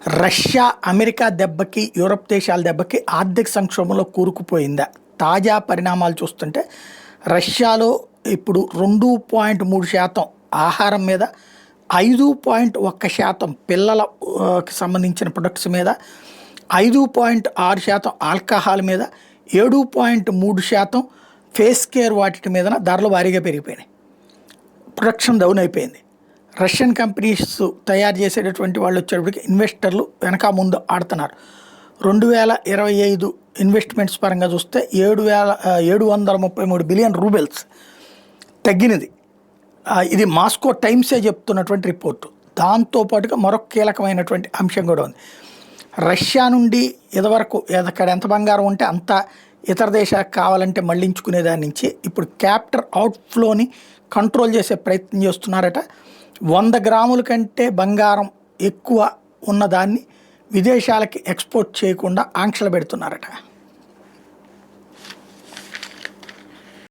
Russia America దెబ్బకి Europe దేశాల దెబ్బకి ఆర్థిక సంక్షోభంలో కూరుకుపోయిందా? తాజా పరిణామాలు చూస్తుంటే రష్యాలో ఇప్పుడు 2.3% ఆహారం మీద, 5.1% పిల్లలకి సంబంధించిన ప్రొడక్ట్స్ మీద, 5.6% ఆల్కహాల్ మీద, 7.3% ఫేస్ కేర్ వాటి మీద ధరలు భారీగా పెరిగిపోయినాయి. ప్రొడక్షన్ డౌన్ అయిపోయింది. రష్యన్ కంపెనీస్ తయారు చేసేటటువంటి వాళ్ళు వచ్చేటప్పటికి ఇన్వెస్టర్లు వెనక ముందు ఆడుతున్నారు. 2025 ఇన్వెస్ట్మెంట్స్ పరంగా చూస్తే 733 బిలియన్ రూబెల్స్ తగ్గినది. ఇది మాస్కో టైమ్సే చెప్తున్నటువంటి రిపోర్టు. దాంతోపాటుగా మరొక కీలకమైనటువంటి అంశం కూడా ఉంది. రష్యా నుండి ఇదివరకు ఎక్కడ ఎంత బంగారం ఉంటే అంత ఇతర దేశాలకు కావాలంటే మళ్లించుకునే దాని నుంచి ఇప్పుడు క్యాపిటల్ అవుట్ఫ్లోని కంట్రోల్ చేసే ప్రయత్నం చేస్తున్నారట. 100 గ్రాముల కంటే బంగారం ఎక్కువ ఉన్నదాన్ని విదేశాలకి ఎక్స్పోర్ట్ చేయకుండా ఆంక్షలు పెడుతున్నారట.